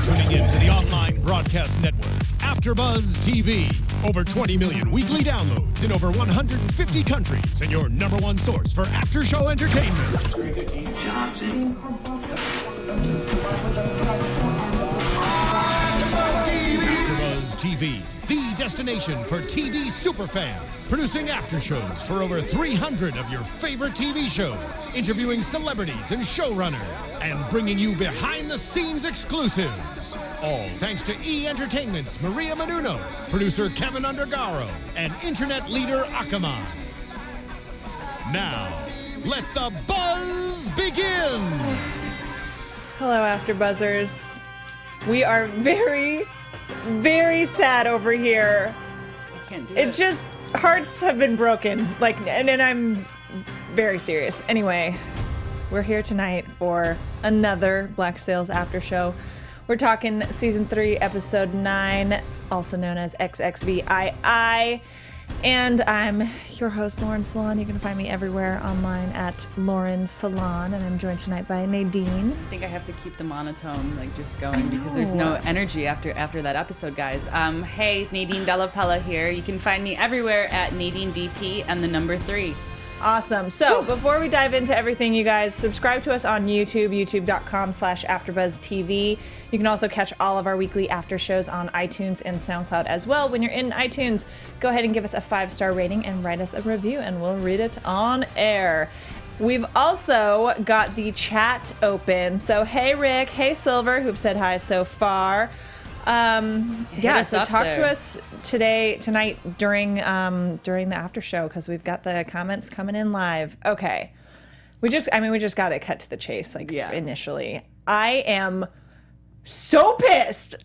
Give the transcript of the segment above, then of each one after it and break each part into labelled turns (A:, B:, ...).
A: tuning in to the online broadcast network, AFTERBUZZ TV. Over 20 million weekly downloads in over 150 countries, and your number one source for after-show entertainment. AFTERBUZZ TV, the destination for TV superfans, producing after shows for over 300 of your favorite TV shows, interviewing celebrities and showrunners, and bringing you behind-the-scenes exclusives. All thanks to E! Entertainment's Maria Menounos, producer Kevin Undergaro, and internet leader Akamai. Now, let the buzz begin!
B: Hello, AfterBuzzers. We are very, very sad over here.
C: I can't do it.
B: It's just, hearts have been broken. Like, and I'm very serious. Anyway, we're here tonight for another Black Sails after show. We're talking season 3, episode 9, also known as XXVII. And I'm your host, Lauren Salaun. You can find me everywhere online at Lauren Salaun. And I'm joined tonight by Nadine.
C: I think I have to keep the monotone just going because there's no energy after that episode, guys. Hey, Nadine, Delle, Pella here. You can find me everywhere at Nadine DP and the number 3.
B: Awesome. So before we dive into everything, you guys, subscribe to us on YouTube, youtube.com/AfterBuzzTV. You can also catch all of our weekly after shows on iTunes and SoundCloud as well. When you're in iTunes, go ahead and give us a 5-star rating and write us a review, and we'll read it on air. We've also got the chat open. So hey, Rick, hey, Silver, who've said hi so far. So talk to us tonight during the after show, because we've got the comments coming in live. Okay, we just got to cut to the chase. Initially, I am so pissed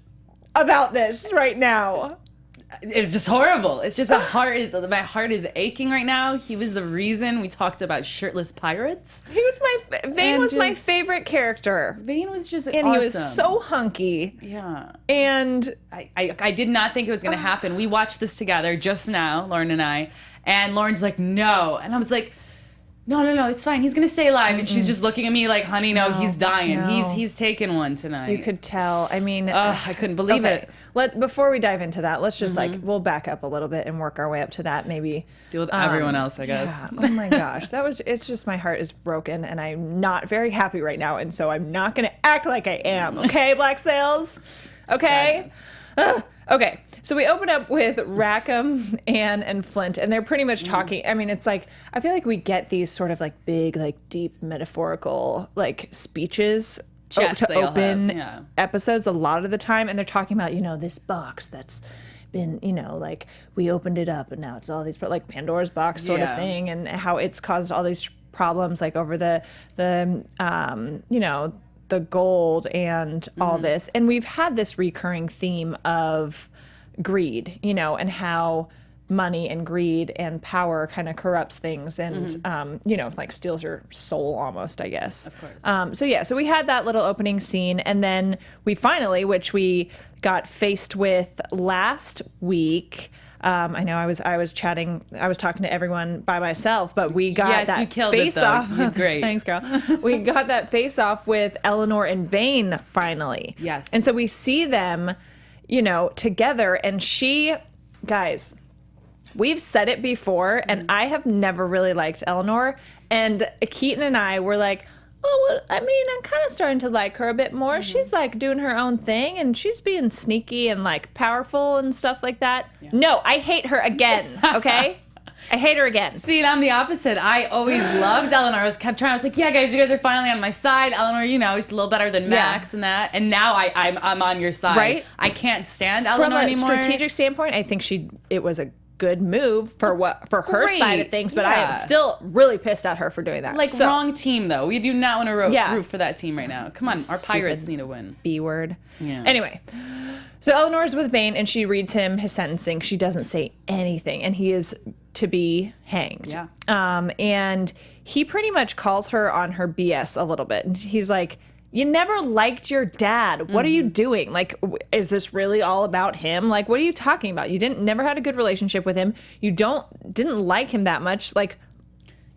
B: about this right now.
C: It's just horrible. It's just my heart is aching right now. He was the reason we talked about shirtless pirates.
B: Vane was my favorite character.
C: Vane was just
B: and
C: awesome.
B: He was so hunky.
C: Yeah.
B: And
C: I did not think it was going to happen. We watched this together just now, Lauren and I, and Lauren's like, no. And I was like, no, it's fine. He's going to stay alive. And she's just looking at me like, honey, no, he's dying.
B: No.
C: He's taking one tonight.
B: You could tell. I mean,
C: I couldn't believe it.
B: Before we dive into that, let's just we'll back up a little bit and work our way up to that. Maybe
C: deal with everyone else, I guess.
B: Yeah. Oh my gosh. It's just, my heart is broken and I'm not very happy right now. And so I'm not going to act like I am. Okay, Black Sails? Okay. Okay. So we open up with Rackham, Anne, and Flint, and they're pretty much talking. I mean, it's like, I feel like we get these sort of like big, like deep metaphorical like speeches to open episodes a lot of the time. And they're talking about, this box that's been, like we opened it up and now it's all these, like Pandora's box sort of thing, and how it's caused all these problems, like over the gold and all this. And we've had this recurring theme of greed, and how money and greed and power kind of corrupts things and, like steals your soul almost, I guess.
C: Of course.
B: So we had that little opening scene, and then we finally, which we got faced with last week. I know I was talking to everyone by myself, but we got that face off.
C: Great.
B: Thanks, girl. We got that face off with Eleanor and Vane finally.
C: Yes.
B: And so we see them, together, and guys, we've said it before, and I have never really liked Eleanor, and Keaton and I were like, I'm kind of starting to like her a bit more. She's like doing her own thing, and she's being sneaky and like powerful and stuff like that. Yeah. No, I hate her again. Okay. I hate her again.
C: See, and I'm the opposite. I always loved Eleanor. I was like, yeah, guys, you guys are finally on my side. Eleanor, she's a little better than Max and that. And now I'm on your side.
B: Right?
C: I can't stand Eleanor anymore.
B: From a strategic standpoint, I think it was a good move for her side of things, but I am still really pissed at her for doing that.
C: Wrong team, though. We do not want to root for that team right now. Come on, our pirates need to win.
B: B word.
C: Yeah.
B: Anyway. So Eleanor's with Vane, and she reads him his sentencing. She doesn't say anything, and he is to be hanged.
C: Yeah.
B: And he pretty much calls her on her BS a little bit. And he's like, you never liked your dad. What are you doing? Like, is this really all about him? Like, what are you talking about? You never had a good relationship with him. You didn't like him that much. Like,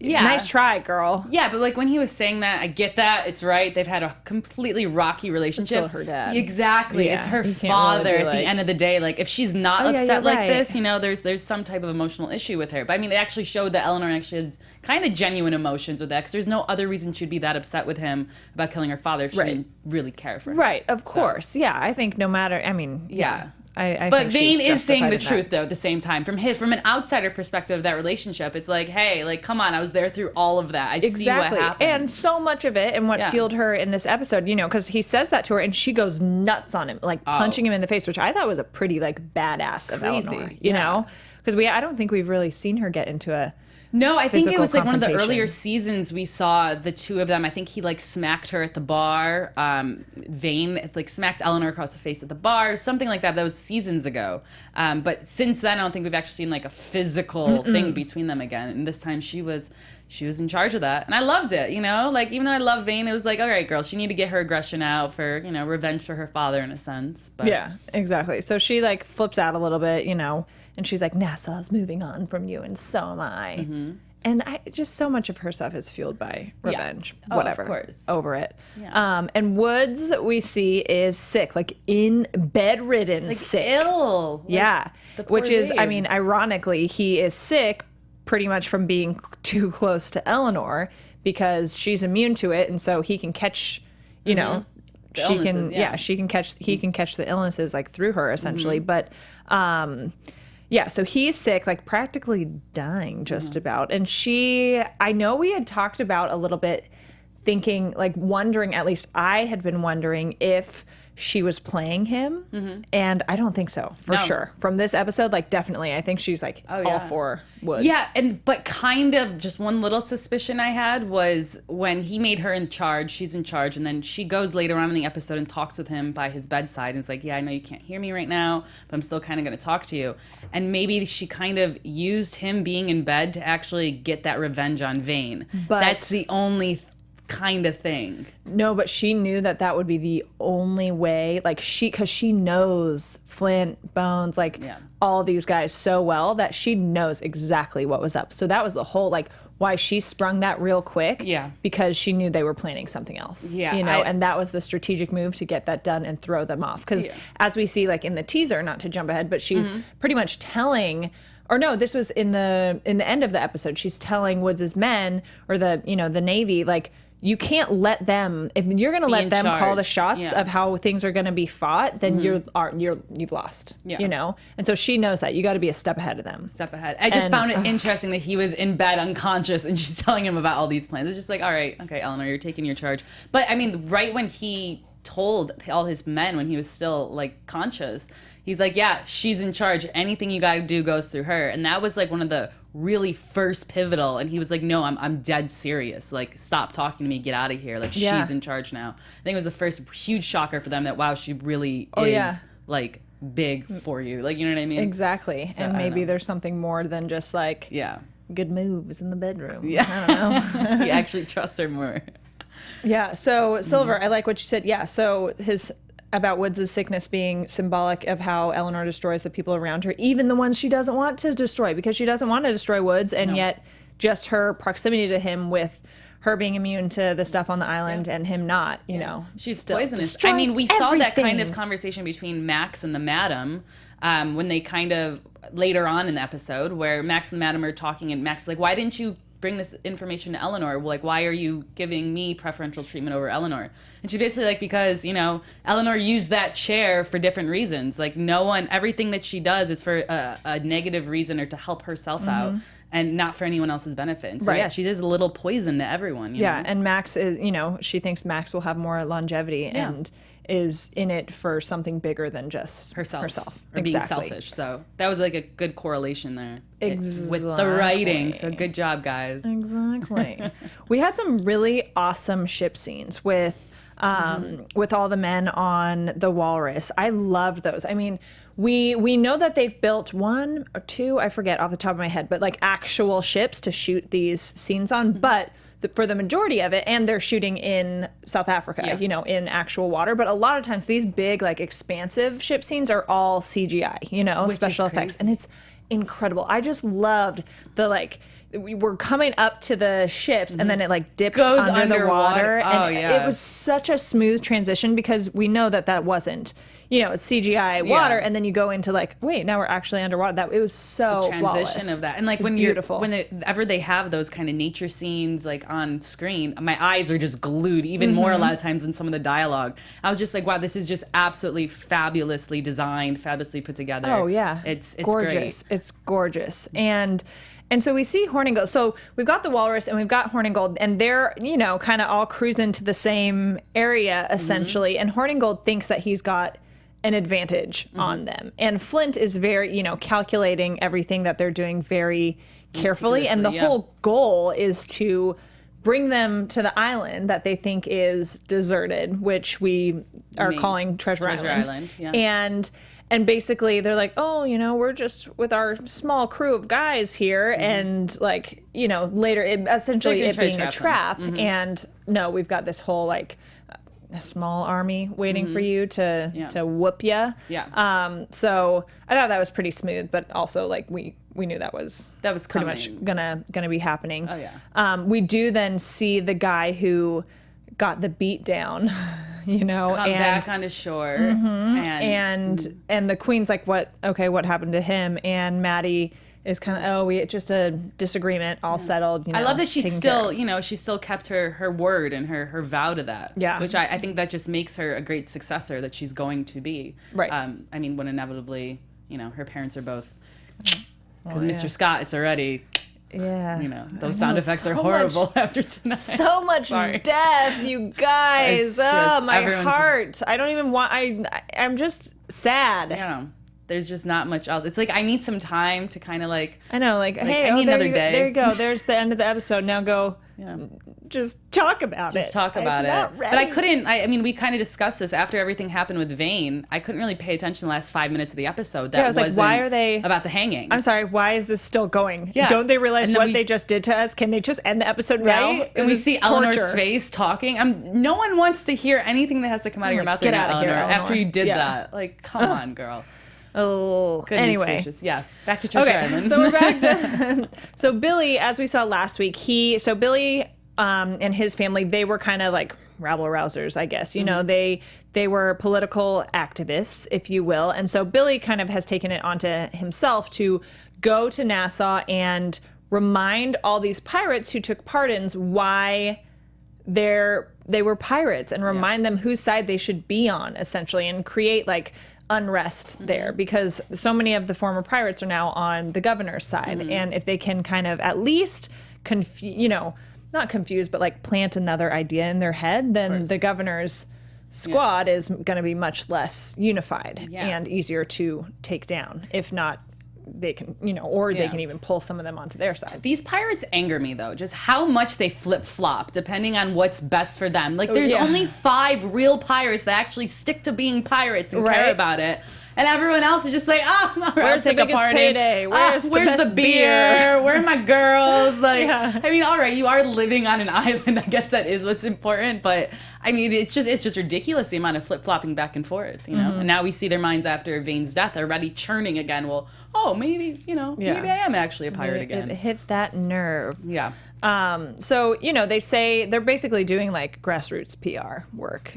B: Nice try, girl.
C: Yeah, but like when he was saying that, I get that. It's right. They've had a completely rocky relationship.
B: It's still her dad.
C: Exactly.
B: Yeah,
C: it's her
B: you can't
C: father
B: really be
C: at the
B: like-
C: end of the day. Like if she's not
B: yeah,
C: upset
B: you're
C: like
B: right.
C: this, you know, there's some type of emotional issue with her. But I mean, it actually showed that Eleanor actually has kind of genuine emotions with that because there's no other reason she'd be that upset with him about killing her father if she didn't really care for him.
B: Right, of course. Yeah, I think no matter, I mean,
C: Yeah.
B: I
C: But
B: think she's
C: Vane is saying the
B: justified in
C: truth, though, at the same time. From an outsider perspective of that relationship, it's like, hey, like, come on, I was there through all of that. I see what happened.
B: And so much of it and what fueled her in this episode, you know, because he says that to her and she goes nuts on him, like punching him in the face, which I thought was a pretty, like, badass of Eleanor, you know? Because I don't think we've really seen her get into a
C: No, I think it was like one of the
B: confrontation.
C: earlier seasons we saw the two of them. I think he like smacked her at the bar. Vane like smacked Eleanor across the face at the bar, something like that. That was seasons ago. But since then, I don't think we've actually seen like a physical thing between them again. And this time she was in charge of that. And I loved it, you know? Like, even though I love Vane, it was like, all right, girl, she needed to get her aggression out for, you know, revenge for her father in a sense. But
B: yeah, exactly. So she like flips out a little bit, you know, and she's like, Nassau's moving on from you and so am I. And just so much of her stuff is fueled by revenge, whatever,
C: of course.
B: over it.
C: Yeah.
B: And Woods, we see, is sick, like in bedridden,
C: like
B: sick.
C: ill. Like,
B: Yeah,
C: the poor
B: which is, I
C: babe.
B: mean, ironically, he is sick pretty much from being too close to Eleanor because she's immune to it, and so he can catch, you know,
C: The
B: she can,
C: illnesses, yeah.
B: she can catch, he can catch the illnesses like through her essentially, but. Yeah, so he's sick, like practically dying just about. And I know we had talked about a little bit thinking, like wondering, at least I had been wondering if she was playing him. And I don't think so, for sure. From this episode, like definitely, I think she's like all for Woods.
C: Yeah, but kind of just one little suspicion I had was when he made her in charge, she's in charge, and then she goes later on in the episode and talks with him by his bedside and is like, yeah, I know you can't hear me right now, but I'm still kind of going to talk to you. And maybe she kind of used him being in bed to actually get that revenge on Vane.
B: But
C: that's the only kind of thing.
B: No, but she knew that would be the only way, like because she knows Flint, Bones, like all these guys so well that she knows exactly what was up. So that was the whole, like, why she sprung that real quick.
C: Yeah.
B: Because she knew they were planning something else.
C: Yeah.
B: You know, and that was the strategic move to get that done and throw them off. Because as we see, like in the teaser, not to jump ahead, but she's pretty much telling. Or no, this was in the end of the episode. She's telling Woods's men or the Navy, like, you can't let them, if you're going to let them call the shots of how things are going to be fought, then you've lost, you know? And so she knows that you got to be a step ahead of them.
C: Step ahead. I just found it interesting that he was in bed unconscious and she's telling him about all these plans. It's just like, all right, okay, Eleanor, you're taking your charge. But I mean, right when he told all his men when he was still like conscious, he's like, yeah, she's in charge. Anything you got to do goes through her. And that was like one of the really first pivotal. And he was like, no, I'm dead serious. Like, stop talking to me. Get out of here. Like, she's in charge now. I think it was the first huge shocker for them that, wow, she really is like big for you. Like, you know what I mean?
B: Exactly.
C: So,
B: and maybe there's something more than just like good moves in the bedroom.
C: Yeah.
B: I don't know.
C: You actually trust her more.
B: Yeah. So Silver, I like what you said. Yeah. So about Woods' sickness being symbolic of how Eleanor destroys the people around her, even the ones she doesn't want to destroy, because she doesn't want to destroy Woods, and yet just her proximity to him with her being immune to the stuff on the island and him not, you know.
C: She's
B: still
C: poisonous. I mean, we saw that kind of
B: everything.
C: conversation between Max and the Madam when they kind of, later on in the episode, where Max and the Madam are talking, and Max is like, why didn't you bring this information to Eleanor? Like, why are you giving me preferential treatment over Eleanor? And she's basically like, because, you know, Eleanor used that chair for different reasons. Like, everything that she does is for a negative reason or to help herself out and not for anyone else's benefit. And so, yeah, she is a little poison to everyone. You know?
B: And Max is, you know, she thinks Max will have more longevity and is in it for something bigger than just herself.
C: Or being selfish. So that was like a good correlation there. With the writing. So good job, guys.
B: Exactly. We had some really awesome ship scenes with all the men on the Walrus. I loved those. I mean, we know that they've built one or two, I forget off the top of my head, but like actual ships to shoot these scenes on. But for the majority of it, and they're shooting in South Africa, you know, in actual water. But a lot of times these big, like expansive ship scenes are all CGI, you know, special effects. And it's incredible. I just loved the like, we're coming up to the ships and then it like dips
C: Goes
B: under the water.
C: Oh,
B: and
C: yeah.
B: it was such a smooth transition because we know that wasn't, it's CGI water, and then you go into like, wait, now we're actually underwater. That it was so
C: transition
B: flawless.
C: of that, and like whenever they have those kind of nature scenes like on screen, my eyes are just glued even more a lot of times than some of the dialogue. I was just like, wow, this is just absolutely fabulously designed, fabulously put together.
B: Oh yeah,
C: it's
B: gorgeous.
C: Great.
B: It's gorgeous. And so we see Hornigold. So we've got the Walrus and we've got Hornigold, and they're, kind of all cruising to the same area essentially. And Hornigold thinks that he's got an advantage on them. And Flint is very, calculating everything that they're doing very carefully. And the whole goal is to bring them to the island that they think is deserted, which we are calling Treasure Island.
C: Yeah.
B: And basically they're like, oh, we're just with our small crew of guys here. And like, later it being a trap. And no, we've got this whole like a small army waiting for you to whoop ya.
C: Yeah.
B: So I thought that was pretty smooth, but also like we knew that was pretty
C: coming.
B: much gonna be happening.
C: Oh yeah.
B: We do then see the guy who got the beat down, come
C: back on the shore,
B: and the Queen's like, what happened to him? And Maddie is kind of, just a disagreement, all settled.
C: I love that she still, she still kept her word and her vow to that.
B: Yeah.
C: Which I think that just makes her a great successor that she's going to be.
B: Right.
C: I mean, when inevitably, her parents are both, because Mr. Scott, it's already, those sound effects are horrible after tonight.
B: So much death, you guys. My heart. I don't even want, I'm just sad.
C: Yeah. There's just not much else. It's like I need some time to kind of like.
B: I know, like hey,
C: I need another day.
B: There you go. There's the end of the episode. Now go. Just talk about it.
C: Just talk about it. But I couldn't. I mean, we kind of discussed this after everything happened with Vane. I couldn't really pay attention the last 5 minutes of the episode. That
B: I was like, why are they
C: about the hanging?
B: I'm sorry. Why is this still going?
C: Yeah.
B: Don't they realize what they just did to us? Can they just end the episode now?
C: And we see Eleanor's face talking. No one wants to hear anything that has to come out of your mouth.
B: Get out of here, Eleanor.
C: After you did that. Like, come on, girl.
B: Oh,
C: goodness
B: anyway.
C: Gracious. Yeah, back to Treasure Island.
B: So we're back to so Billy, as we saw last week, Billy and his family, they were kind of like rabble rousers, I guess. They were political activists, if you will. And so Billy kind of has taken it onto himself to go to Nassau and remind all these pirates who took pardons why they were pirates, and remind them whose side they should be on, essentially, and create like unrest there, because so many of the former pirates are now on the governor's side. And if they can kind of at least not confuse, but like plant another idea in their head, then the governor's squad is going to be much less unified and easier to take down. If not, they can, they can even pull some of them onto their side.
C: These pirates anger me, though, just how much they flip-flop depending on what's best for them. Like, there's only 5 real pirates that actually stick to being pirates and care about it. And everyone else is just like, where's
B: the biggest payday? Where's
C: the beer? Where are my girls? Like, I mean, all right, you are living on an island. I guess that is what's important. But I mean, it's just ridiculous the amount of flip flopping back and forth, And now we see their minds after Vane's death already churning again. Well, maybe maybe I am actually a pirate again.
B: It hit that nerve.
C: Yeah.
B: So, they say they're basically doing like grassroots PR work.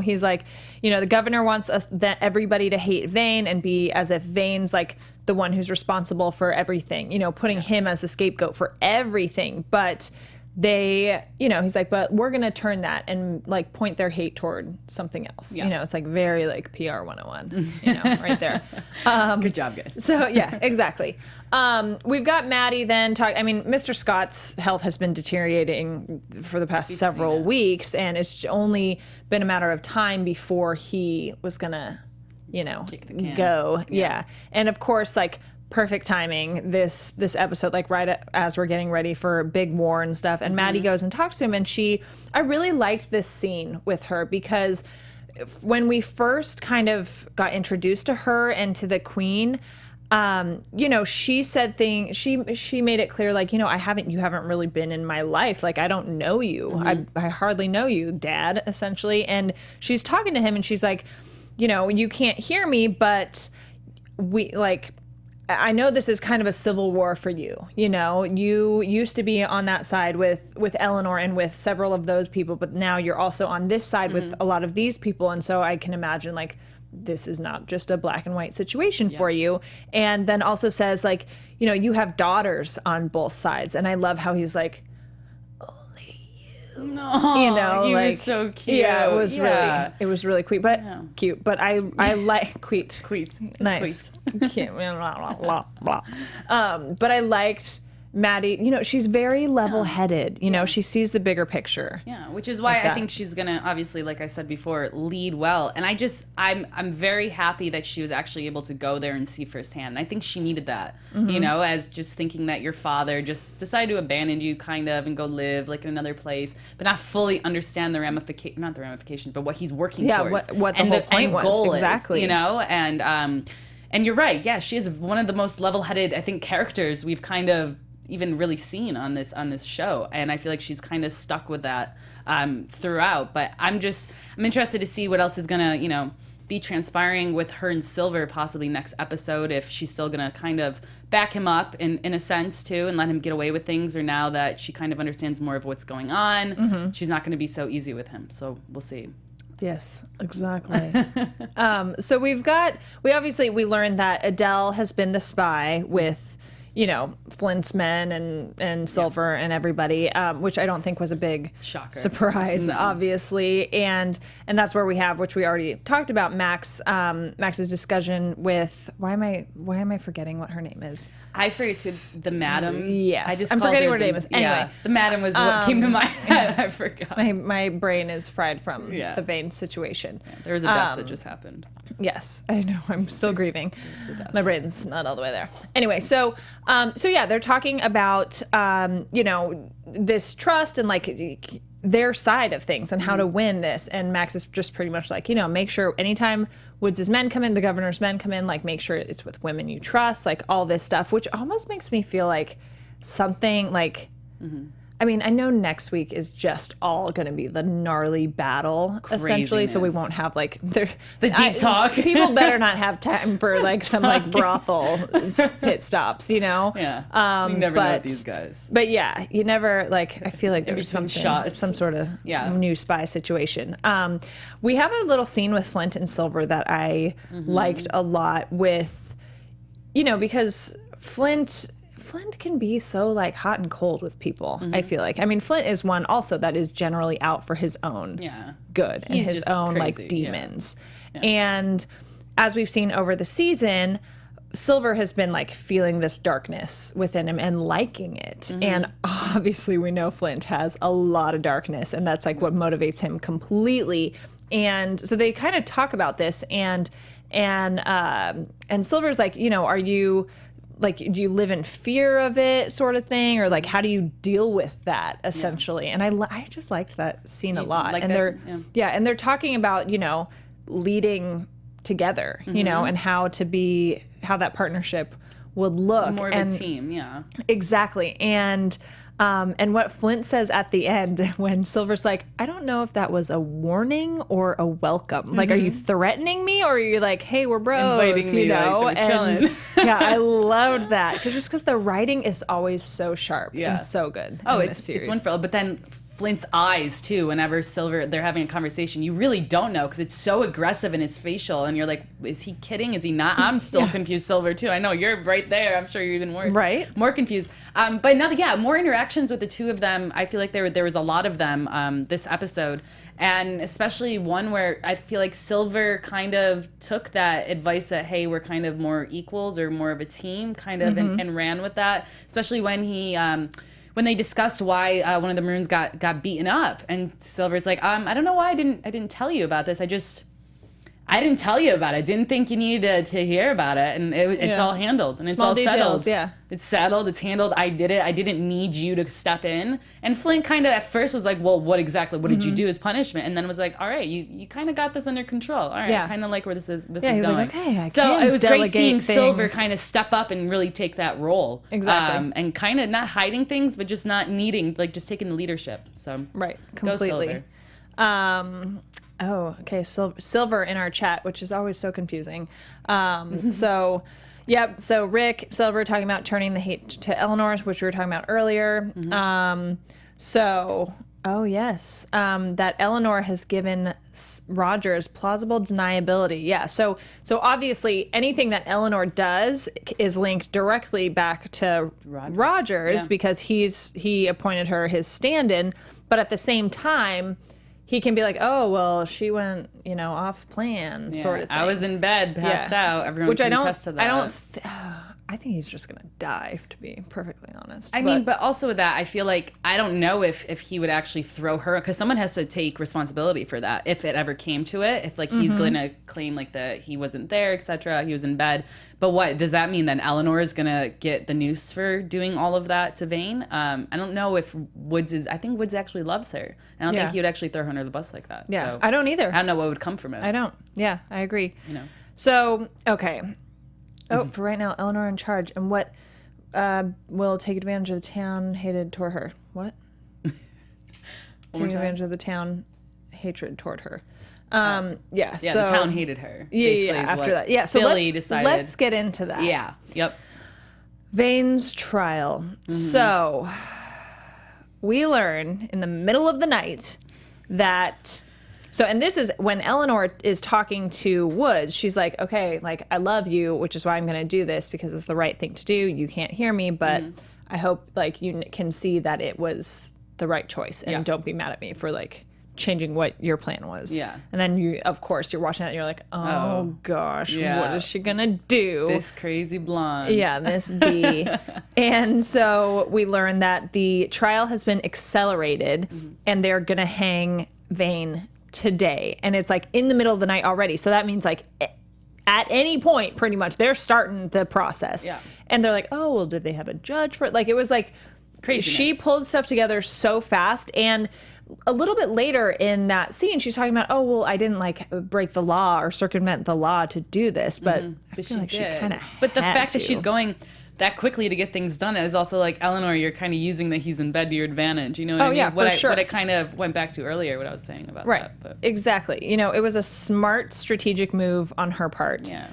B: He's like, the governor wants everybody to hate Vane and be as if Vane's like the one who's responsible for everything, putting him as the scapegoat for everything. But he's like, but we're going to turn that and like point their hate toward something else. It's like very like PR 101, right there.
C: Good job, guys.
B: So yeah, exactly. We've got Maddie then Mr. Scott's health has been deteriorating for the past several weeks, and it's only been a matter of time before he was gonna,
C: kick the can.
B: Go. Yeah. And of course, like, perfect timing, this episode, like right as we're getting ready for big war and stuff, and Maddie goes and talks to him, and I really liked this scene with her, because when we first kind of got introduced to her and to the Queen, she said things, she made it clear, like, you haven't really been in my life, like, I don't know you. I hardly know you, Dad, essentially. And she's talking to him and she's like, you can't hear me, but I know this is kind of a civil war for you. You know, you used to be on that side with Eleanor and with several of those people, but now you're also on this side with a lot of these people. And so I can imagine, like, this is not just a black and white situation for you. And then also says, like, you know, you have daughters on both sides. And I love how he's like,
C: no,
B: you know,
C: he
B: like,
C: was so cute.
B: Yeah, it was really cute, but cute. But I like cute. Nice. Cute. Blah, blah, blah. But I liked Maddie. You know, she's very level-headed. You know, she sees the bigger picture.
C: Yeah, which is why I think she's gonna, obviously, like I said before, lead well. And I'm very happy that she was actually able to go there and see firsthand. And I think she needed that. You know, as just thinking that your father just decided to abandon you, kind of, and go live like in another place, but not fully understand the not the ramifications, but what he's working towards.
B: What the whole point was.
C: Goal
B: exactly.
C: Is, you know, and you're right. Yeah, she is one of the most level-headed, I think, characters we've kind of even really seen on this show, and I feel like she's kind of stuck with that throughout. But I'm interested to see what else is gonna, you know, be transpiring with her and Silver possibly next episode, if she's still gonna kind of back him up in a sense too and let him get away with things, or now that she kind of understands more of what's going on, she's not gonna be so easy with him. So we'll see.
B: Yes, exactly. So we learned that Adele has been the spy with, you know, Flint's men and Silver and everybody, which I don't think was a big surprise, obviously. And that's where we have, which we already talked about, Max's discussion with, why am I forgetting what her name is?
C: I forget to the madam.
B: Yes, I'm forgetting what her name is. Anyway,
C: yeah, the madam was what came to my head. I forgot.
B: My brain is fried from the vein situation.
C: Yeah, there was a death that just happened.
B: Yes, I know. I'm still grieving. My brain's not all the way there. Anyway, so yeah, they're talking about you know, this trust and like their side of things and how to win this. And Max is just pretty much like, you know, make sure anytime Woods' men come in, the governor's men come in, like make sure it's with women you trust, like all this stuff, which almost makes me feel like something like. I mean, I know next week is just all going to be the gnarly battle, essentially, so we won't have, like, the
C: deep talk.
B: People better not have time for, like, some, like, brothel pit stops, you know?
C: Yeah. You never know with these guys.
B: But, yeah, you never, like, I feel like there's some sort of new spy situation. We have a little scene with Flint and Silver that I liked a lot with, you know, because Flint can be so, like, hot and cold with people, I feel like. I mean, Flint is one also that is generally out for his own good and his own, crazy, like, demons. Yeah. And as we've seen over the season, Silver has been, like, feeling this darkness within him and liking it. And obviously we know Flint has a lot of darkness, and that's, like, what motivates him completely. And so they kind of talk about this, and Silver's like, you know, are you... like, do you live in fear of it, sort of thing, or like, how do you deal with that, essentially? And I just liked that scene a lot. Like, and and they're talking about, you know, leading together, you know, and how that partnership would look.
C: More of a team,
B: exactly. And what Flint says at the end when Silver's like, I don't know if that was a warning or a welcome. Like, are you threatening me, or are you like, hey, we're bros, inviting me, you know? Like, and yeah, I loved that because the writing is always so sharp and so good.
C: Oh, it's wonderful. But then Flint's eyes too, whenever they're having a conversation, you really don't know because it's so aggressive in his facial, and you're like, is he kidding? Is he not? I'm still confused, Silver, too. I know you're right there. I'm sure you're even worse.
B: Right.
C: More confused. But now, more interactions with the two of them. I feel like there was a lot of them this episode, and especially one where I feel like Silver kind of took that advice that, hey, we're kind of more equals or more of a team, kind of, and ran with that, especially when he... when they discussed why one of the Maroons got beaten up, and Silver's like, I don't know why I didn't tell you about this. I didn't tell you about it. I didn't think you needed to hear about it, and it's all handled, and
B: Small
C: it's all
B: details,
C: settled. Yeah, it's settled. It's handled. I did it. I didn't need you to step in. And Flint kind of at first was like, well, what did you do as punishment? And then was like, all right, you kind of got this under control. All right, I kind of like where this is going.
B: Like, okay,
C: so it was great seeing Silver kind of step up and really take that role.
B: Exactly.
C: And kind of not hiding things, but just not needing, like, just taking the leadership. So
B: right, completely. Go Silver. Oh, okay. Silver in our chat, which is always so confusing. So, Yep. So Rick, Silver talking about turning the hate to Eleanor, which we were talking about earlier. Oh yes, that Eleanor has given Rogers plausible deniability. Yeah. So obviously anything that Eleanor does is linked directly back to Rogers because he appointed her his stand-in. But at the same time, he can be like, oh, well, she went, off plan, sort of thing.
C: I was in bed, passed out. Everyone can attest to that.
B: I think he's just going to die, to be perfectly honest.
C: I mean, but also with that, I feel like I don't know if he would actually throw her, because someone has to take responsibility for that if it ever came to it. If he's going to claim that he wasn't there, etc., he was in bed. But what does that mean? Then Eleanor is going to get the noose for doing all of that to Vane? I don't know if I think Woods actually loves her. I don't think he would actually throw her under the bus like that.
B: Yeah,
C: so,
B: I don't either.
C: I don't know what would come from it.
B: I don't. Yeah, I agree. So, okay. Oh, for right now, Eleanor in charge. And what will take advantage of the town hated toward her? What? Take advantage of the town hatred toward her. Yeah, so
C: the town hated her.
B: Yeah, after that. Yeah, so
C: Billy decided.
B: Let's get into that.
C: Yeah, yep.
B: Vane's trial. So we learn in the middle of the night that... and this is when Eleanor is talking to Woods. She's like, okay, I love you, which is why I'm going to do this because it's the right thing to do. You can't hear me, but I hope you can see that it was the right choice and don't be mad at me for changing what your plan was. Yeah. And then you're watching that and you're like, oh gosh, what is she going to do?
C: This crazy blonde.
B: Yeah, this bee. And so we learn that the trial has been accelerated and they're going to hang Vane today, and it's in the middle of the night already, so that means at any point pretty much they're starting the process. And they're like, oh well, did they have a judge for it? It was crazy. She pulled stuff together so fast. And a little bit later in that scene she's talking about, oh well, I didn't break the law or circumvent the law to do this, but I feel she kind of
C: but the fact that she's going that quickly to get things done is also Eleanor, you're kind of using that he's in bed to your advantage. You know what I mean?
B: Yeah, for sure.
C: What I kind of went back to earlier, what I was saying about that. But.
B: Exactly. It was a smart strategic move on her part. Yeah.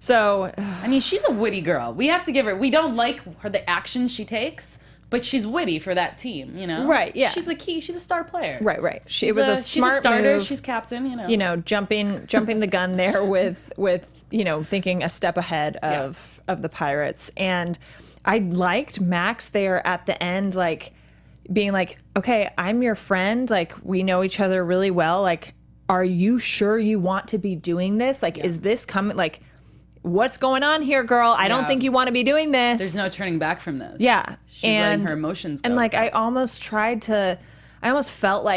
B: So.
C: I mean, she's a witty girl. We have to give her, we don't like the actions she takes, but she's witty for that team,
B: Right, yeah.
C: She's a star player.
B: Right. It was a smart
C: she's a starter,
B: move.
C: she's captain,
B: jumping the gun there with thinking a step ahead of the pirates. And I liked Max there at the end, being okay, I'm your friend, we know each other really well, are you sure you want to be doing this? Is this coming, what's going on here, girl? I don't think you want to be doing this.
C: There's no turning back from this.
B: Yeah.
C: She's letting her emotions go.
B: And I almost felt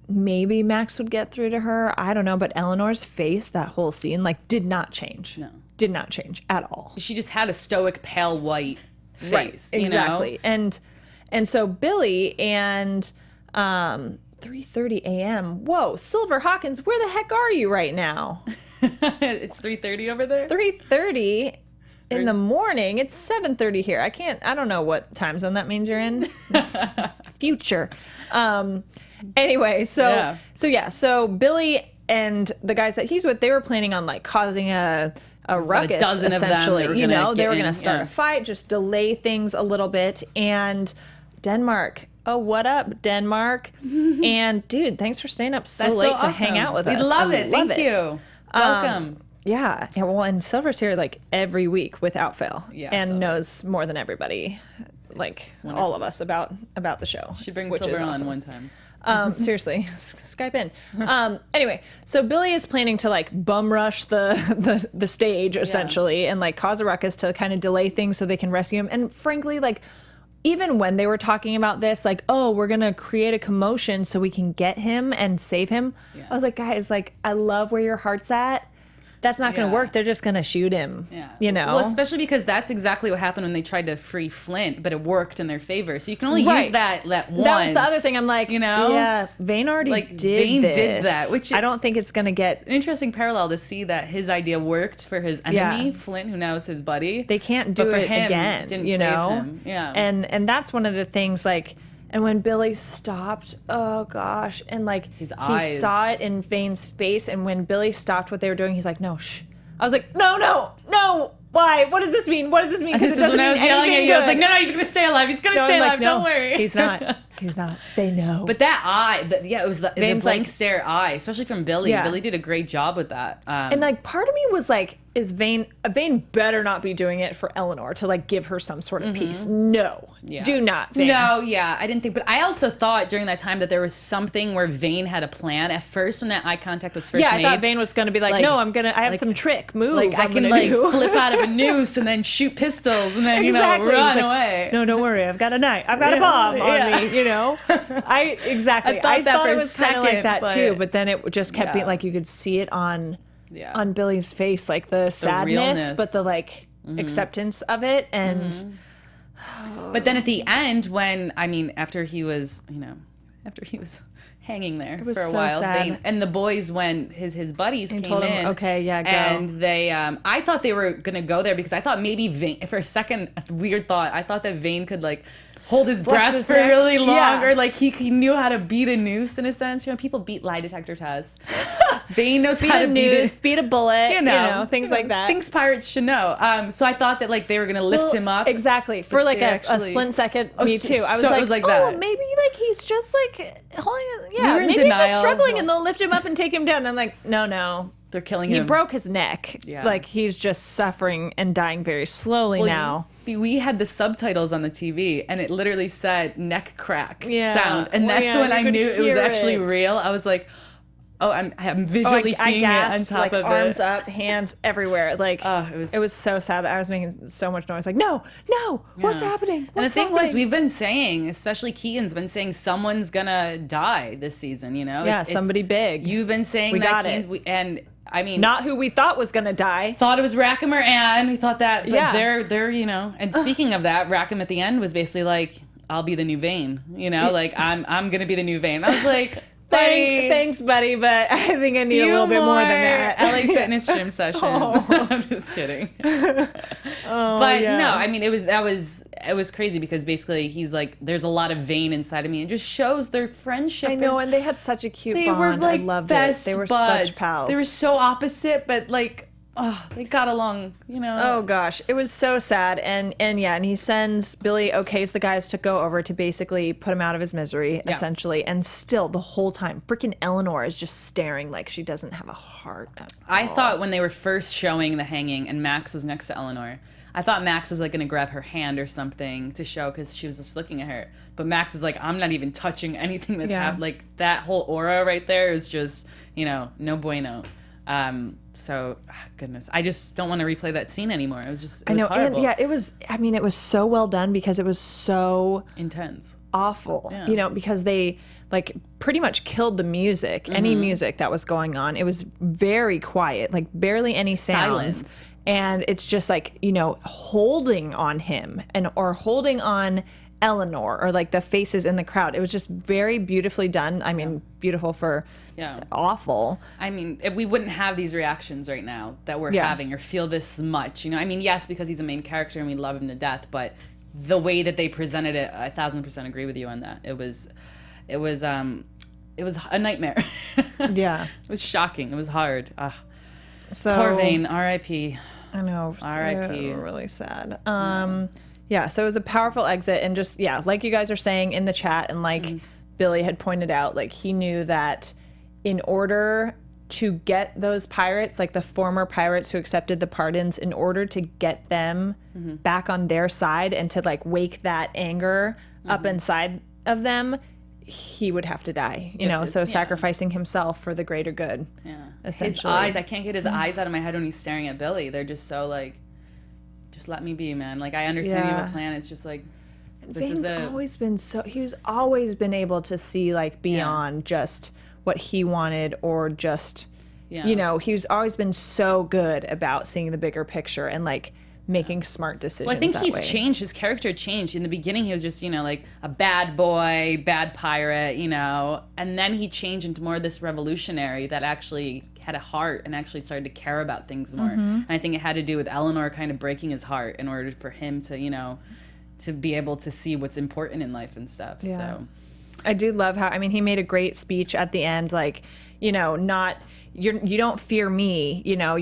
B: maybe Max would get through to her. I don't know. But Eleanor's face, that whole scene, did not change. No. Did not change at all.
C: She just had a stoic, pale white face.
B: Right. Exactly. And so Billy and 3:30 a.m. Whoa, Silver Hawkins, where the heck are you right now?
C: It's 3:30 over there?
B: 3:30 in the morning. It's 7:30 here. I don't know what time zone that means you're in. Future. Anyway, so Billy and the guys that he's with, they were planning on causing a ruckus,
C: dozen
B: essentially.
C: Of them
B: they were going to start a fight, just delay things a little bit. And Denmark, oh, what up, Denmark? And dude, thanks for staying up so late to hang out with us.
C: We love it. Thank you. Welcome.
B: Yeah. Well, and Silver's here every week without fail, and knows more than everybody, all of us about the show.
C: Should bring Silver on one time.
B: Seriously, Skype in. Anyway, so Billy is planning to bum rush the stage essentially, and cause a ruckus to kind of delay things so they can rescue him. And frankly, even when they were talking about this, oh, we're gonna create a commotion so we can get him and save him. Yeah. I was like, guys, I love where your heart's at. That's not going to work. They're just going to shoot him. Yeah.
C: Well, especially because that's exactly what happened when they tried to free Flint, but it worked in their favor. So you can only use that once.
B: That was the other thing. I'm yeah, Vane already did that,
C: which
B: I don't think it's going to get...
C: An interesting parallel to see that his idea worked for his enemy, Flint, who now is his buddy.
B: They can't do it again,
C: didn't save him. Yeah.
B: And that's one of the things, and when Billy stopped, oh gosh, and
C: his eyes.
B: He saw it in Vane's face, and when Billy stopped what they were doing, he's like, no, shh, I was like, no. Why? What does this mean? What does this mean?
C: This is when I was yelling at you. I was like, no, he's going to stay alive. He's going to stay alive. Don't worry.
B: He's not. He's not. They know.
C: But that eye, it was the blank stare eye, especially from Billy.
B: Yeah.
C: Billy did a great job with that.
B: And like, part of me was like, is Vane better not be doing it for Eleanor to like give her some sort of peace? No.
C: Yeah.
B: Do not, Vane.
C: No, yeah, I didn't think, but I also thought during that time that there was something where Vane had a plan at first when that eye contact was first made.
B: I thought Vane was going to be like, no, I have some trick move.
C: Like, I can like flip out of a noose and then shoot pistols and then, run away.
B: No, don't worry. I've got a knife. I've got a bomb on me, I thought it was kind of like that too, but then it just kept being like, you could see it on Billy's face, like the sadness, realness. But the like acceptance of it. And
C: but then at the end, when after he was hanging there for a while, and the boys, when his buddies came
B: told him,
C: in,
B: okay, yeah, go.
C: And they I thought they were gonna go there because I thought maybe Vane, for a second, weird thought, I thought that Vane could like hold his breath for really long, or like he knew how to beat a noose in a sense. People beat lie detector tests. Vane knows how to
B: beat a bullet, things like that.
C: Things pirates should know. So I thought that like they were gonna lift him up.
B: Exactly. For like a split second, me too. I was like, maybe like he's just like holding maybe he's just struggling and they'll lift him up and take him down. And I'm like, no.
C: They're killing him.
B: He broke his neck. Yeah. Like he's just suffering and dying very slowly now.
C: We had the subtitles on the TV and it literally said neck crack sound. And that's when I knew it was actually real. I was like, I'm visually seeing it on top of it.
B: Arms up, hands everywhere. Like it was so sad. I was making so much noise. Like, no, what's happening?
C: And the thing was, we've been saying, especially Keaton's been saying, someone's gonna die this season. Yeah,
B: somebody big.
C: You've been saying that, and I mean,
B: not who we thought was gonna die.
C: Thought it was Rackham or Anne. We thought that, but they're And speaking of that, Rackham at the end was basically like, "I'll be the new Vane." Like I'm gonna be the new Vane. I was like.
B: Thanks, buddy, but I think I need a little bit more than that.
C: LA Fitness gym session. I'm just kidding. No, it was crazy because basically he's like, there's a lot of Vane inside of me, and just shows their friendship.
B: I know, and they had such a cute bond.
C: They were like
B: I loved
C: best
B: it. They were
C: buds.
B: such pals.
C: They were so opposite, but like. Oh, they got along,
B: Oh gosh, it was so sad, and he sends Billy okays the guys to go over to basically put him out of his misery, essentially, and still the whole time, freaking Eleanor is just staring like she doesn't have a heart at all.
C: I thought when they were first showing the hanging and Max was next to Eleanor, I thought Max was like gonna grab her hand or something to show because she was just looking at her, but Max was like, I'm not even touching anything that's happened. Like that whole aura right there is just, no bueno. So goodness, I just don't want to replay that scene anymore. It was horrible.
B: And it was so well done because it was so
C: intense,
B: awful. Because they like pretty much killed the music, any music that was going on. It was very quiet, like barely any sounds.
C: Silence.
B: And it's just like, holding on him or holding on Eleanor or like the faces in the crowd. It was just very beautifully done. I mean, beautiful for awful.
C: I mean, if we wouldn't have these reactions right now that we're having or feel this much, yes, because he's a main character and we love him to death, but the way that they presented it, 1,000% agree with you on that. It was a nightmare.
B: Yeah.
C: It was shocking. It was hard.
B: So
C: poor Vane, R.I.P.
B: I know.
C: R.I.P.
B: So really sad. So it was a powerful exit, and just like you guys are saying in the chat, and like Billy had pointed out, like he knew that in order to get those pirates, like the former pirates who accepted the pardons, in order to get them back on their side and to like wake that anger up inside of them, he would have to die, sacrificing himself for the greater good. Yeah. Essentially.
C: His eyes, I can't get his eyes out of my head when he's staring at Billy. They're just so like, just let me be, man. Like, I understand you have a plan. It's just like,
B: Vane's always been he's always been able to see like beyond just what he wanted or just, he's always been so good about seeing the bigger picture and like making smart decisions.
C: Well, I think he's changed. His character changed. In the beginning, he was just, like a bad boy, bad pirate, and then he changed into more of this revolutionary that actually had a heart and actually started to care about things more. And I think it had to do with Eleanor kind of breaking his heart in order for him to, to be able to see what's important in life and stuff. Yeah. So
B: I do love how, I mean, he made a great speech at the end, like, you know, you don't fear me, you know,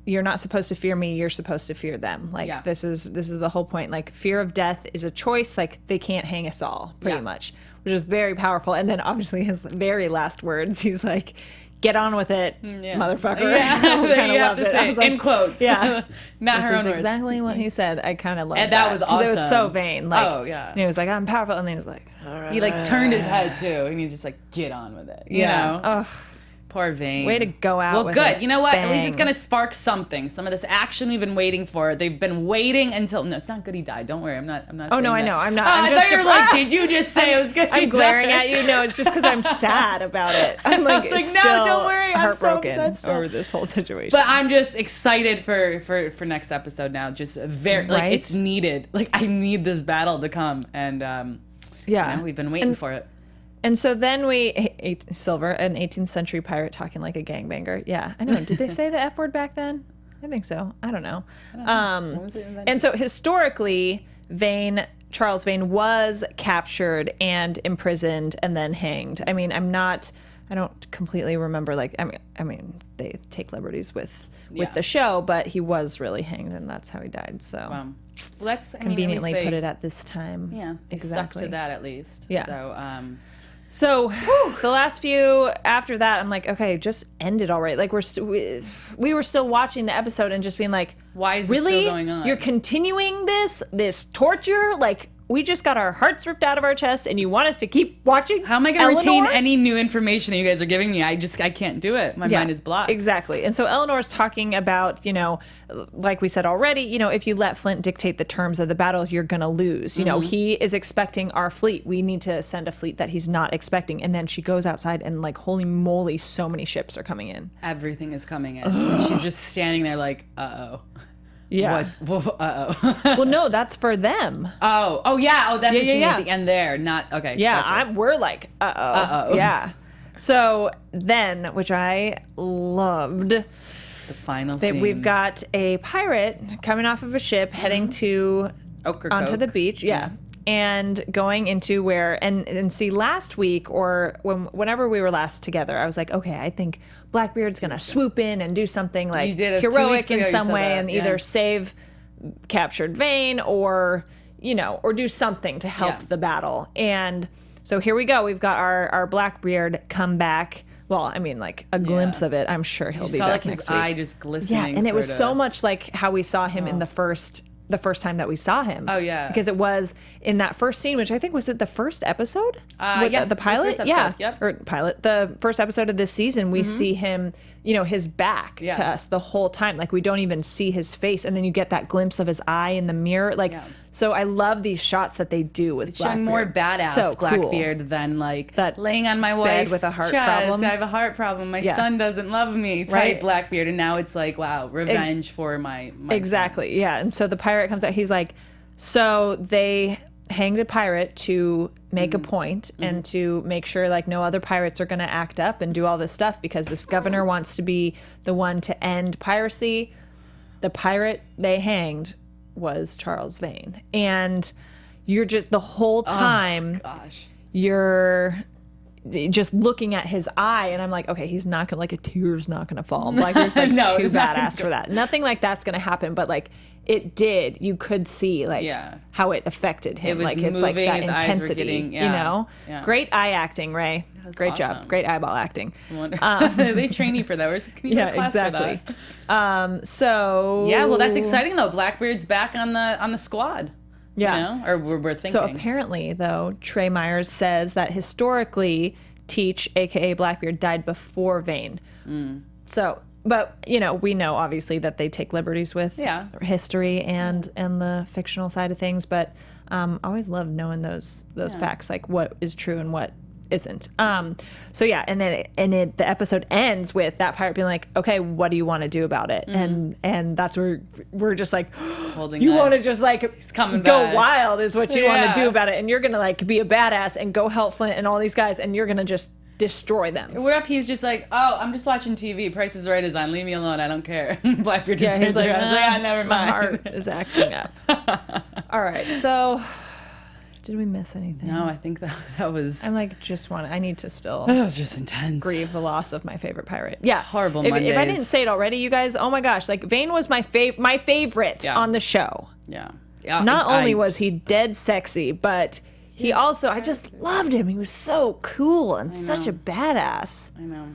B: you're not supposed to fear me, you're supposed to fear them. Like, this is the whole point. Like, fear of death is a choice. Like, they can't hang us all, pretty much, which is very powerful. And then obviously his very last words, he's like, get on with it, motherfucker.
C: Yeah,
B: I
C: you have to say,
B: like,
C: in quotes.
B: Yeah.
C: Not her own words.
B: Exactly what he said. I kind of loved
C: And that was awesome.
B: It was so vain. Like,
C: oh, yeah.
B: And he was like, I'm powerful. And then he was like, all right.
C: He, like, turned his head, too. And he was just like, get on with it. You know?
B: Ugh.
C: Poor Vane.
B: Way to go out.
C: Well,
B: with
C: good.
B: it.
C: You know what?
B: Bang.
C: At least it's going to spark something. Some of this action we've been waiting for. They've been waiting until. No, it's not good he died. Don't worry. I'm not.
B: Oh, no, I know. I'm not.
C: Oh,
B: I'm
C: I
B: just
C: thought you were like, did you just say it was good?
B: I'm glaring at you. No, it's just because I'm sad about it. I'm like,
C: I was like, no,
B: still
C: don't worry. I'm so
B: heartbroken
C: upset still.
B: over this whole situation.
C: But I'm just excited for next episode now. Just very like it's needed. Like I need this battle to come, and you know, we've been waiting for it.
B: And so then Silver, an 18th century pirate talking like a gangbanger. Yeah, I know. Did they say the F word back then? I think so. I don't know.
C: When was it invented?
B: And so historically, Charles Vane was captured and imprisoned and then hanged. I mean, I don't completely remember. Like, I mean, they take liberties with the show, but he was really hanged, and that's how he died. So.
C: Well, let's
B: conveniently put it at this time.
C: Yeah,
B: exactly.
C: Stuck to that at least.
B: Yeah. So the last few after that, I'm like, okay, just end it already. Like we were still watching the episode and just being like,
C: why is
B: really?
C: this still going on?
B: You're continuing this torture? Like, we just got our hearts ripped out of our chest, and you want us to keep watching?
C: How am I going to retain any new information that you guys are giving me? I can't do it. My mind is blocked.
B: Exactly. And so Eleanor's talking about, you know, like we said already, you know, if you let Flint dictate the terms of the battle, you're going to lose. You know, he is expecting our fleet. We need to send a fleet that he's not expecting. And then she goes outside and like, holy moly, so many ships are coming in.
C: Everything is coming in. She's just standing there like, uh-oh.
B: Yeah.
C: Uh-oh.
B: Well, no, that's for them.
C: Oh, yeah. Oh, that's what you mean at
B: yeah.
C: the end there. Not, okay.
B: Yeah,
C: gotcha.
B: we're like, uh-oh. Yeah. So then, which I loved,
C: the final scene.
B: we've got a pirate coming off of a ship heading to onto the beach. Yeah. And going into where, and see, last week or whenever we were last together, I was like, okay, I think Blackbeard's going to swoop in and do something like heroic in some way and either save captured Vane or, you know, or do something to help the battle. And so here we go. We've got our Blackbeard come back. Well, I mean, like a glimpse of it. I'm sure he'll be back next week.
C: His eye just glistening.
B: Yeah, and it was so much like how we saw him in the first time that we saw him.
C: Oh, yeah.
B: Because it was in that first scene, which I think was it the first episode? The pilot?
C: Yeah. Yep.
B: Or pilot. The first episode of this season, we see him, you know, his back to us the whole time. Like, we don't even see his face. And then you get that glimpse of his eye in the mirror. Like, so I love these shots that they do with Blackbeard.
C: Showing more badass Blackbeard than like
B: that
C: laying on my wife's
B: with a heart
C: chest.
B: problem.
C: I have a heart problem. My son doesn't love me. Type Blackbeard. And now it's like, wow, revenge for my
B: exactly.
C: son.
B: Yeah. And so the pirate comes out. He's like, so they hanged a pirate to make a point and to make sure like no other pirates are going to act up and do all this stuff because this governor wants to be the one to end piracy. The pirate they hanged was Charles Vane. And you're just the whole time you're just looking at his eye and I'm like, okay, he's not gonna, like, a tear's not gonna fall. Blackbeard's like
C: no,
B: too badass for that. Nothing like that's gonna happen, but like it did. You could see like how it affected him.
C: It was
B: like it's like that intensity.
C: Getting,
B: you know? Yeah. Great eye acting, Ray. Great job. Great eyeball acting.
C: They train you for that. Where's can you class
B: exactly.
C: for that?
B: So
C: well, that's exciting though. Blackbeard's back on the squad.
B: Yeah.
C: You know? Or we're thinking.
B: So apparently, though, Trey Myers says that historically, Teach, a.k.a. Blackbeard, died before Vane. So, but, you know, we know, obviously, that they take liberties with history and the fictional side of things. But I always love knowing those facts, like what is true and what isn't. So yeah, and then the episode ends with that pirate being like, okay, what do you want to do about it? And that's where we're just like, you want to just like go
C: back.
B: wild is what you want to do about it, and you're gonna like be a badass and go help Flint and all these guys, and you're gonna just destroy them.
C: What if he's just like, oh, I'm just watching TV, Price is Right is on, leave me alone, I don't care. Blackbeard just
B: he's like,
C: never mind.
B: My heart is acting up. All right, so Did we miss anything?
C: No, I think that was.
B: I'm like, I need to still.
C: That was just intense.
B: Grieve the loss of my favorite pirate. Yeah.
C: Horrible
B: If
C: Mondays.
B: I didn't say it already, you guys, oh my gosh, like Vane was my favorite on the show.
C: Yeah.
B: Not only was he dead sexy, but he also, I just loved him. He was so cool and such a badass.
C: I know.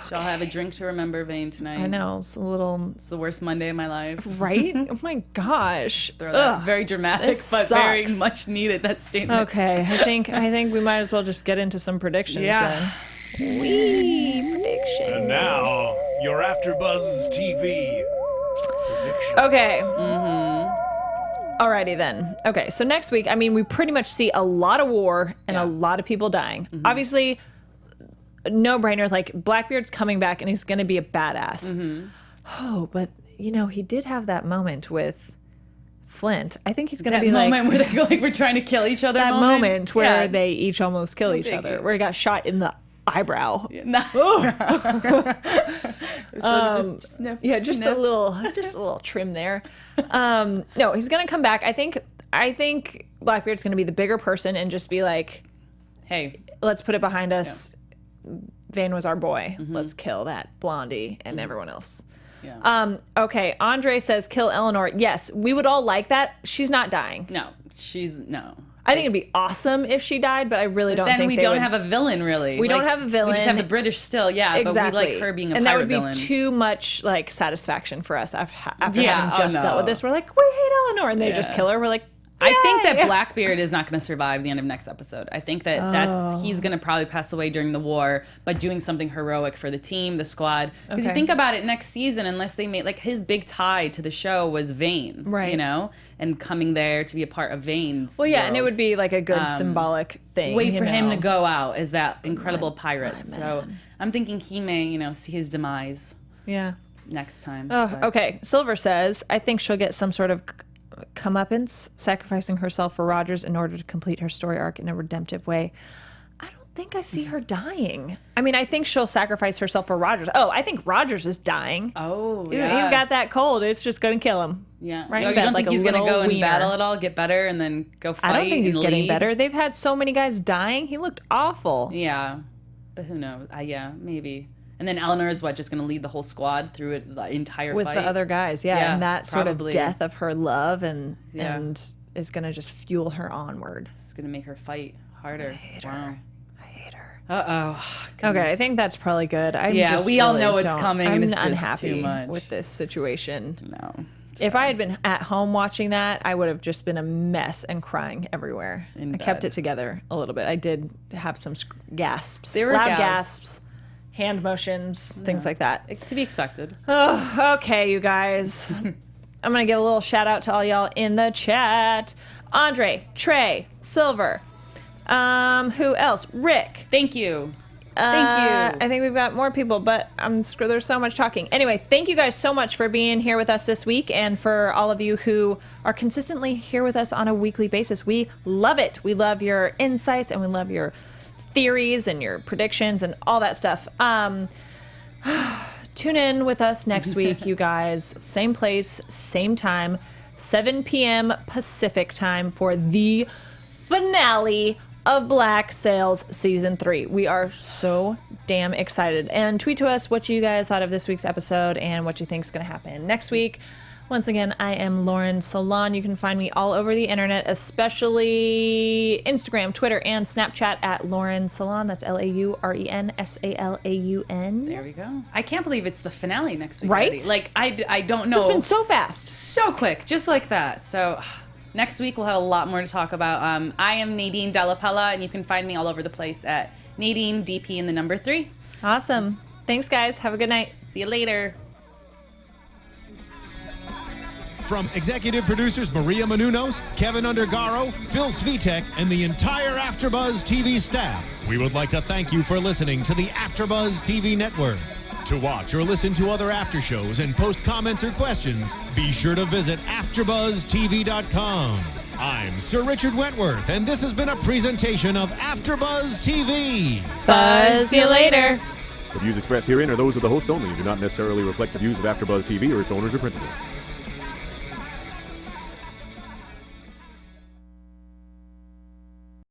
C: Shall have a drink to remember Vane tonight.
B: I know, it's the worst
C: Monday of my life.
B: Right? Oh my gosh.
C: Throw that very dramatic,
B: This
C: but very
B: sucks.
C: much needed, that statement.
B: Okay, I think we might as well just get into some predictions then. Wee predictions.
A: And now, your AfterBuzz TV predictions.
B: Okay. Alrighty then. Okay, so next week, I mean, we pretty much see a lot of war and a lot of people dying. Obviously, no-brainer, like, Blackbeard's coming back and he's going to be a badass. Oh, but, you know, he did have that moment with Flint. I think he's going to be like...
C: That moment where they go, like, we're trying to kill each other.
B: That moment where they each almost kill each other, where he got shot in the eyebrow. Just a little trim there. No, he's gonna come back. I think Blackbeard's gonna be the bigger person and just be like,
C: hey,
B: let's put it behind us. Vane was our boy. Let's kill that Blondie and everyone else. Okay, Andre says kill Eleanor. Yes, we would all like that. She's not dying.
C: No.
B: I think it'd be awesome if she died, but I really don't think
C: then we don't have a villain, really.
B: We don't have a villain.
C: We just have the British still, exactly. But we like her being a pirate villain.
B: And that would be too much, like, satisfaction for us after having just dealt with this. We're like, we hate Eleanor, and they just kill her. We're like,
C: I think that Blackbeard is not going to survive the end of next episode. I think that he's going to probably pass away during the war, but doing something heroic for the team, the squad. Because you think about it, next season, unless they made, like, his big tie to the show was Vane,
B: right?
C: You know, and coming there to be a part of Vane's.
B: Well, yeah,
C: world.
B: and it would be like a good symbolic thing.
C: Wait for him to go out as that incredible pirate. So I'm thinking he may, see his demise.
B: Yeah.
C: Next time.
B: Oh, okay. Silver says, I think she'll get some sort of comeuppance, sacrificing herself for Rogers in order to complete her story arc in a redemptive way. I don't think I see her dying. I mean, I think she'll sacrifice herself for Rogers. Oh, I think Rogers is dying.
C: Oh,
B: He's got that cold. It's just going to kill him.
C: Yeah.
B: Right
C: You
B: in bed,
C: don't
B: like
C: think he's
B: going to
C: go and battle at all, get better, and then go fight?
B: I don't think he's
C: and
B: getting
C: lead?
B: better. They've had so many guys dying. He looked awful.
C: Yeah. But who knows? Yeah, maybe. And then Eleanor is just going to lead the whole squad through it, the entire
B: with
C: fight?
B: the other guys, yeah. And that
C: probably.
B: sort of death of her love and is going to just fuel her onward.
C: It's going to make her fight harder.
B: I hate her.
C: Uh-oh.
B: Okay, I think that's probably good.
C: We all know it's coming,
B: I'm
C: and it's just
B: unhappy
C: too much
B: with this situation.
C: No.
B: If I had been at home watching that, I would have just been a mess and crying everywhere. I kept it together a little bit. I did have some gasps.
C: There were
B: loud gasps, hand motions, things like that.
C: To be expected.
B: Oh, okay, you guys. I'm going to give a little shout out to all y'all in the chat. Andre, Trey, Silver. Who else? Rick.
C: Thank you.
B: I think we've got more people, but there's so much talking. Anyway, thank you guys so much for being here with us this week, and for all of you who are consistently here with us on a weekly basis. We love it. We love your insights, and we love your theories and your predictions and all that stuff. Tune in with us next week, you guys. Same place, same time, 7 p.m. Pacific time for the finale of Black Sails Season 3. We are so damn excited. And tweet to us what you guys thought of this week's episode and what you think is going to happen next week. Once again, I am Lauren Salaun. You can find me all over the internet, especially Instagram, Twitter, and Snapchat at Lauren Salaun. That's LaurenSalaun.
C: There we go. I can't believe it's the finale next week.
B: Right?
C: Already. Like, I don't know.
B: It's been so fast.
C: So quick, just like that. So next week we'll have a lot more to talk about. I am Nadine, Delle, Pella, and you can find me all over the place at Nadine, DP, and the number 3.
B: Awesome. Thanks, guys. Have a good night.
C: See you later.
A: From executive producers Maria Menounos, Kevin Undergaro, Phil Svitek, and the entire AfterBuzz TV staff, we would like to thank you for listening to the AfterBuzz TV network. To watch or listen to other after shows and post comments or questions, be sure to visit AfterBuzzTV.com. I'm Sir Richard Wentworth, and this has been a presentation of AfterBuzz TV.
B: Buzz you later.
D: The views expressed herein are those of the hosts only and do not necessarily reflect the views of AfterBuzz TV or its owners or principals.